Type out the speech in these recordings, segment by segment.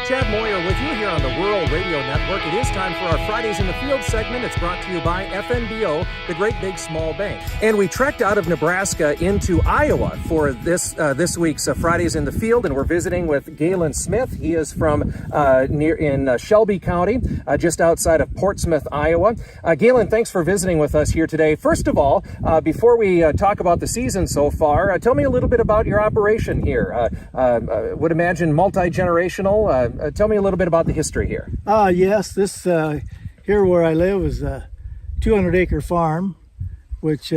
Chad Moyer with you here on the Rural Radio Network. It is time for our Fridays in the Field segment. It's brought to you by FNBO, the Great Big Small Bank. And we trekked out of Nebraska into Iowa for this week's Fridays in the Field, and we're visiting with Galen Smith. He is from in Shelby County, just outside of Portsmouth, Iowa. Galen, thanks for visiting with us here today. First of all, before we talk about the season so far, tell me a little bit about your operation here. Would imagine multi-generational. Tell me a little bit about the history here. Yes, this here where I live is a 200-acre farm, which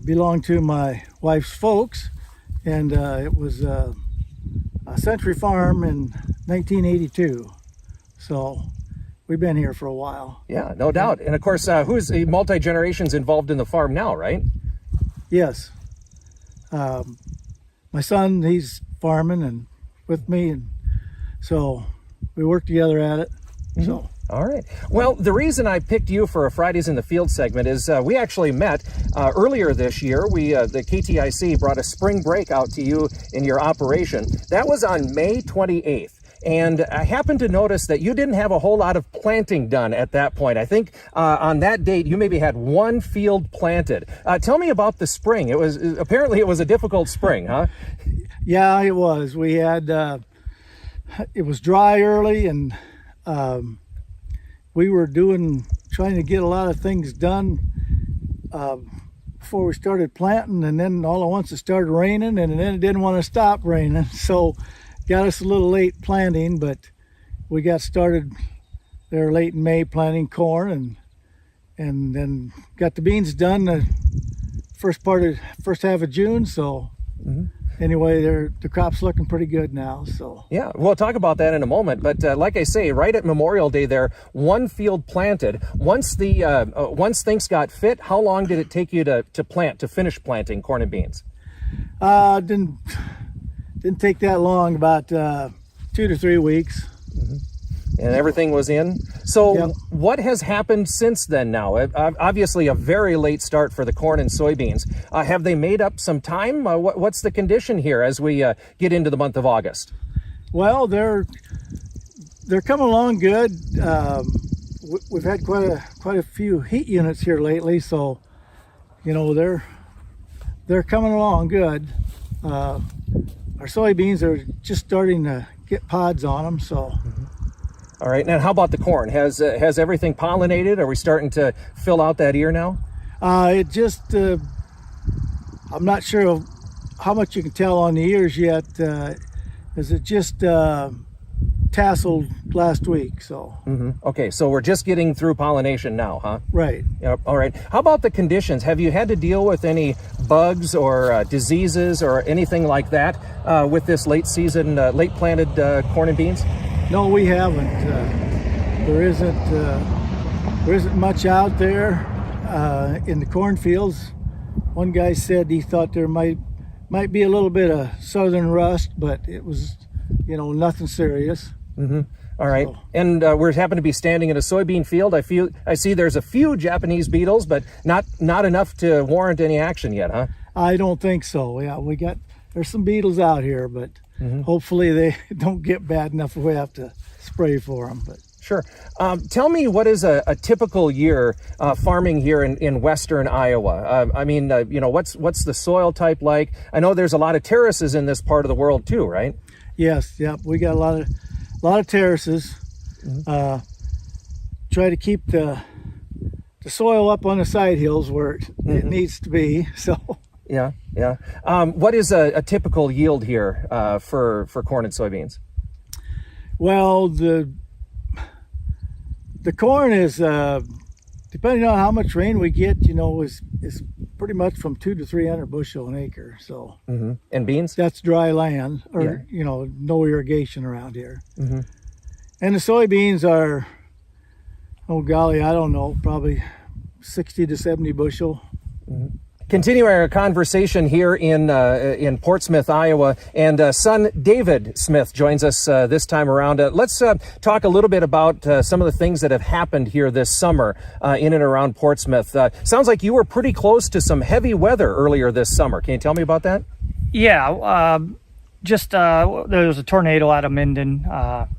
belonged to my wife's folks, and it was a century farm in 1982. So we've been here for a while. Yeah, no doubt. And of course, who's multi-generations involved in the farm now, right? Yes. My son, he's farming and with me, and so we work together at it. So. All right. Well, the reason I picked you for a Fridays in the Field segment is we actually met earlier this year. The KTIC brought a spring break out to you in your operation. That was on May 28th. And I happened to notice that you didn't have a whole lot of planting done at that point. I think on that date, you maybe had one field planted. Tell me about the spring. Apparently it was a difficult spring, huh? Yeah, it was. We had, it was dry early, and we were trying to get a lot of things done before we started planting, and then all at once it started raining, and then it didn't want to stop raining. So got us a little late planting, but we got started there late in May planting corn, and then got the beans done the first half of June. So anyway, the crop's looking pretty good now. So yeah, we'll talk about that in a moment. But like I say, right at Memorial Day, there one field planted. Once things got fit, how long did it take you to finish planting corn and beans? Didn't take that long, about 2 to 3 weeks. And everything was in. So Yep. What has happened since then now? Obviously a very late start for the corn and soybeans. Have they made up some time? What's the condition here as we get into the month of August? Well, they're coming along good. We've had quite a few heat units here lately, so they're coming along good. Our soybeans are just starting to get pods on them, so. All right, now how about the corn? Has everything pollinated? Are we starting to fill out that ear now? It just, I'm not sure of how much you can tell on the ears yet. Is it just tasseled last week? So. Okay, so we're just getting through pollination now, huh? Right. Yep. All right. How about the conditions? Have you had to deal with any bugs or diseases or anything like that with this late season, late planted corn and beans? No, we haven't. There isn't much out there in the cornfields. One guy said he thought there might be a little bit of southern rust, but it was, nothing serious. All right. So. And we happen to be standing in a soybean field. I see there's a few Japanese beetles, but not enough to warrant any action yet, huh? I don't think so. Yeah, there's some beetles out here, but hopefully they don't get bad enough if we have to spray for them. But sure. Tell me, what is a typical year farming here in western Iowa? What's the soil type like? I know there's a lot of terraces in this part of the world too, right? Yes. Yep. We got a lot of terraces. Try to keep the soil up on the side hills where it needs to be. So yeah. What is a typical yield here for corn and soybeans? Well, the corn is depending on how much rain we get, is pretty much from 200 to 300 bushel an acre. So and beans? That's dry land, or no irrigation around here. And the soybeans are, oh golly, I don't know, probably 60 to 70 bushel. Continuing our conversation here in Portsmouth, Iowa, and son David Smith joins us this time around. Let's talk a little bit about some of the things that have happened here this summer in and around Portsmouth. Sounds like you were pretty close to some heavy weather earlier this summer. Can you tell me about that? Yeah, Just there was a tornado out of Minden.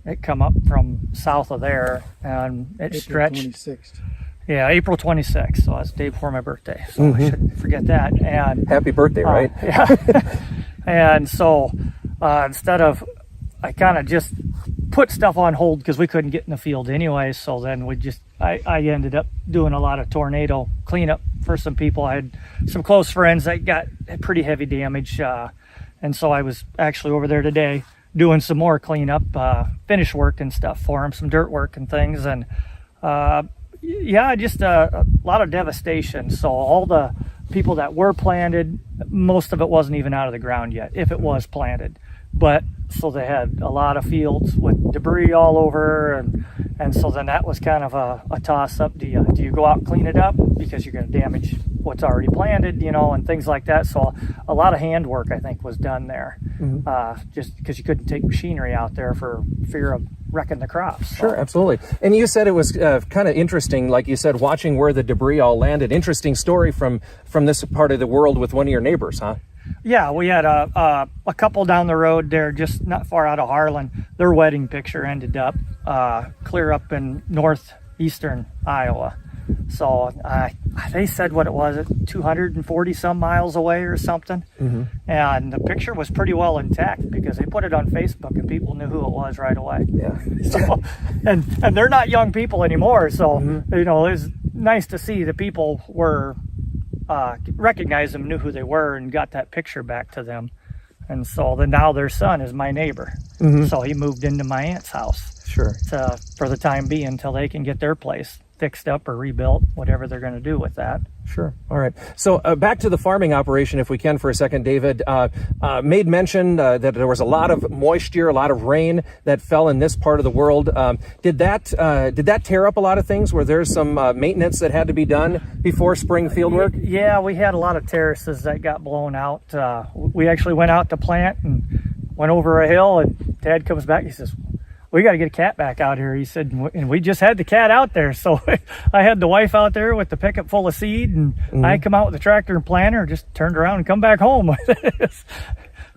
It come up from south of there, and it April stretched. 26th. Yeah, April 26th. So that's the day before my birthday. So I shouldn't forget that. And Happy birthday, right? Yeah. And so instead of, I kind of just put stuff on hold because we couldn't get in the field anyway. So then I ended up doing a lot of tornado cleanup for some people. I had some close friends that got pretty heavy damage. And so I was actually over there today doing some more cleanup, finish work and stuff for them, some dirt work and things. And yeah, just a lot of devastation. So all the people that were planted, most of it wasn't even out of the ground yet, if it was planted. But so they had a lot of fields with debris all over, and so then that was kind of a toss up. Do you go out and clean it up because you're going to damage what's already planted, and things like that. So a lot of handwork, I think, was done there, just because you couldn't take machinery out there for fear of wrecking the crops. So. Sure, absolutely. And you said it was kind of interesting, like you said, watching where the debris all landed. Interesting story from this part of the world with one of your neighbors, huh? Yeah, we had a couple down the road there, just not far out of Harlan. Their wedding picture ended up clear up in northeastern Iowa. So they said what it was, 240 some miles away or something. And the picture was pretty well intact because they put it on Facebook and people knew who it was right away. Yeah. So, and they're not young people anymore. So, it was nice to see the people were recognized them, knew who they were, and got that picture back to them. And so then now their son is my neighbor. So he moved into my aunt's house. Sure. For the time being until they can get their place fixed up or rebuilt, whatever they're going to do with that. Sure. All right. So back to the farming operation, if we can, for a second, David. Made mention that there was a lot of moisture, a lot of rain that fell in this part of the world. Did that tear up a lot of things? Were there some maintenance that had to be done before spring field work? Yeah, we had a lot of terraces that got blown out. We actually went out to plant and went over a hill, and Dad comes back. He says, "We got to get a cat back out here." He said, and we just had the cat out there. So I had the wife out there with the pickup full of seed, and I come out with the tractor and planter, just turned around and come back home.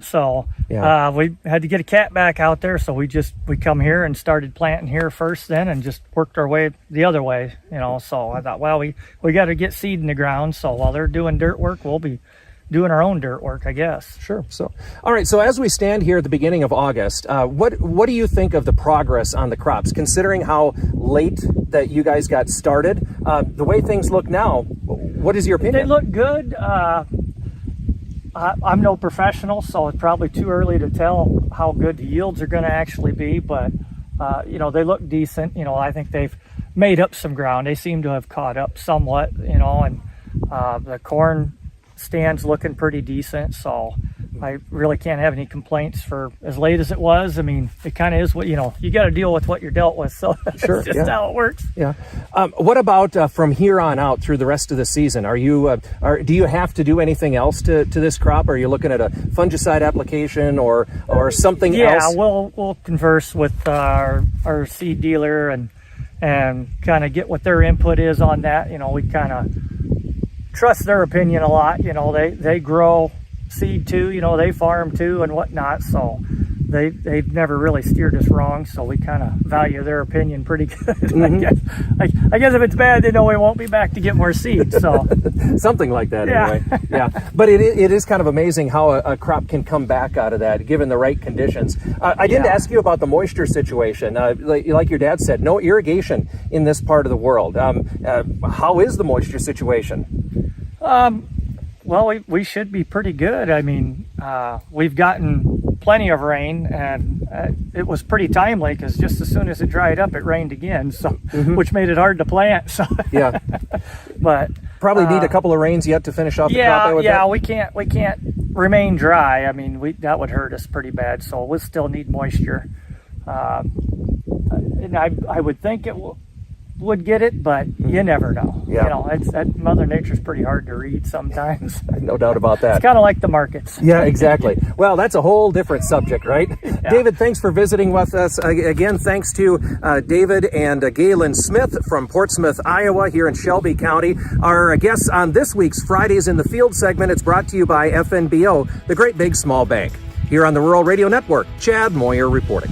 So we had to get a cat back out there. So we come here and started planting here first then, and just worked our way the other way, So I thought, well, we got to get seed in the ground. So while they're doing dirt work, we'll be doing our own dirt work, I guess. Sure. So, all right. So as we stand here at the beginning of August, what do you think of the progress on the crops, considering how late that you guys got started? The way things look now, what is your opinion? They look good. I'm no professional, so it's probably too early to tell how good the yields are going to actually be, but they look decent. I think they've made up some ground. They seem to have caught up somewhat, and the corn stands looking pretty decent, so I really can't have any complaints for as late as it was. I mean, it kind of is what, you got to deal with what you're dealt with, so sure, that's just how it works. Yeah. What about from here on out through the rest of the season? Are you do you have to do anything else to this crop? Are you looking at a fungicide application or something else? Yeah, we'll converse with our seed dealer and kind of get what their input is on that. We kind of trust their opinion a lot. They grow seed too, they farm too and whatnot, so they've never really steered us wrong, so we kind of value their opinion pretty good. I guess if it's bad, they know we won't be back to get more seed, so something like that. Anyway. Yeah. But it is kind of amazing how a crop can come back out of that given the right conditions. I didn't ask you about the moisture situation. Like your dad said, no irrigation in this part of the world. How is the moisture situation? Well, we should be pretty good. I mean, we've gotten plenty of rain, and it was pretty timely because just as soon as it dried up, it rained again, so which made it hard to plant. So yeah, but probably need a couple of rains yet to finish off the crop. Yeah, we can't remain dry. I mean, that would hurt us pretty bad. So we'll still need moisture, and I would think it would get it, but you never know. Yeah. It's that Mother Nature's pretty hard to read sometimes. No doubt about that. It's kind of like the markets. Yeah, exactly. Well, that's a whole different subject, right? Yeah. David, thanks for visiting with us. Again, thanks to David and Galen Smith from Portsmouth, Iowa, here in Shelby County. Our guests on this week's Fridays in the Field segment, it's brought to you by FNBO, the Great Big Small Bank. Here on the Rural Radio Network, Chad Moyer reporting.